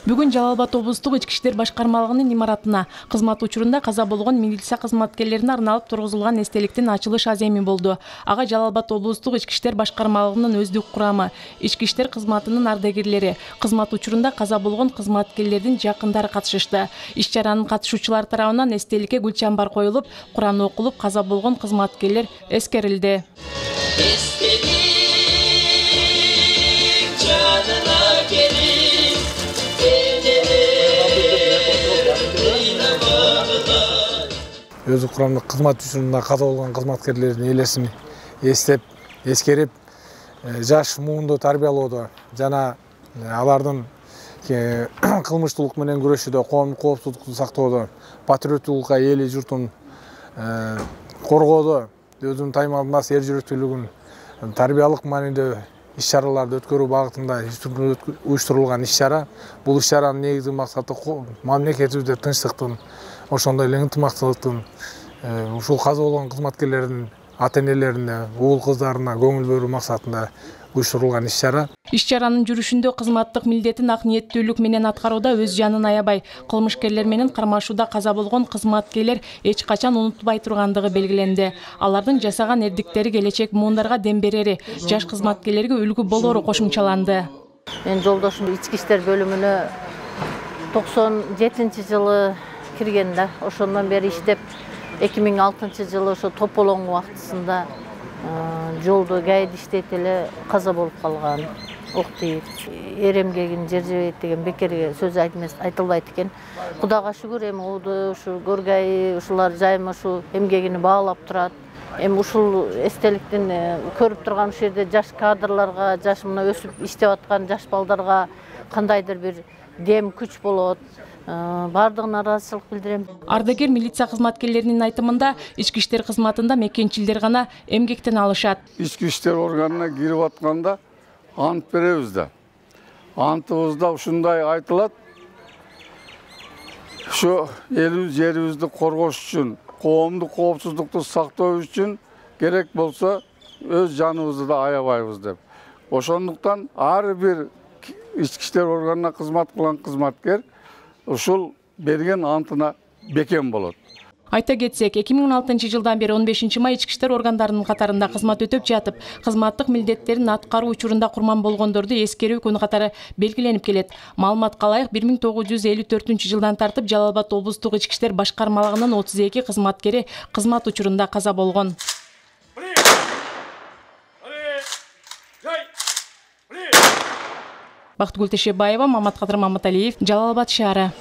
Бүгүн Жалал Абад облустук ички иштер башкармалыгынын имаратына кызмат учурунда каза болгон милиция кызматкерлерине арналып тургузулган эстеликтин ачылыш аземи болду. Ага Жалал Абад облустук ички иштер башкармалыгынын өздүк курамы, ички иштер кызматынын ардагерлери, кызмат учурунда каза болгон кызматкерлердин жакындары катышышты. Иш-чаранын катышуучулар тарабынан эстеликке гүл чамбар коюлуп, Куран окулуп, каза болгон кызматкерлер эскерилди. Өзү курамдык кызмат учурунда каза болгон кызматкерлердин элесин эстеп, эскерип, жаш муунду тарбиялоодо жана алардын кылмыштуулук менен күрөшүүдө, коомдук коопсуздукту сактоодо, патриоттуулукка эли журтун коргоодо өзүнүн таймалдас эр жүрөктүүлүгүн тарбиялык маанидө иш-чараларды өткөрүү багытында уюштурулган иш-чара. Бул иш-чаранын негизги максаты мамлекетибизде тынчтыктын, ошондой эле ынтымактуулуктун, ушул каза болгон кызматкерлердин ата-энелерине, уул кыздарына көңүл берүү максатында уюштурулган иш-чара. Иш-чаранын жүрүшүндө кызматтык милдетин ак ниеттүүлүк менен аткарууда өз жанын аябай, кылмышкерлер менен кармашууда каза болгон кызматкерлер эч качан унутулбай тургандыгы белгиленди. Алардын жасаган эрдиктери келечек муундарга дем берери, жаш кызматкерлерге үлгү болору кошумчаланды. Мен жолдошум ички иштер бөлүмүнө 97-жылы кирген да. Ошондон бери иштеп, 2006-жылы ошо тополоң убактысында жолду гайд иштейт эле каза болуп калган. Октойт, эремгегин жер жебейт деген бекерге сөз айтылбайт экен. Кудайга шүгүр, эми ушу Горгай ушулар жайма ушу эмгегини баалап турат. Эми ушул эстеликтин көрүп турган ушул жерде жаш кадрларга, жаш мына өсүп иштеп аткан жаш балдарга кандайдыр бир дем күч болот. Бардыгына ыраазычылык билдирем. Ардагер милиция кызматкерлеринин айтымында ички иштер кызматында мекенчилдер гана эмгектен алышат. Ички иштер органына кирип атканда ант беребиз да. Антыбызда ушундай айтылат. Ушу элибиз, жерибизди коргош үчүн, коомдук коопсуздукту сактоо үчүн керек болсо өз жаныбызды да аябайбыз деп. Ошондуктан ар бир ички иштер органына кызмат кылган кызматкер ушул берген антына бекем болот. Айта кетсек, 2016 жылдан бери 15 май ички иштер органдарынын катарында кызмат өтөп жатып, кызматтык милдеттерин аткаруу учурунда курман болгондорду эскерүү күнү катары белгиленип келет. Маалыматка ылайык, 1954 жылдан тартып Жалал Абад облустук ички иштер башкармалыгынын 32 кызматкери кызмат учурунда каза болгон. Бактыгүл Тешебаева, Маматкадыр Маматалиев, Жалал Абад шаары.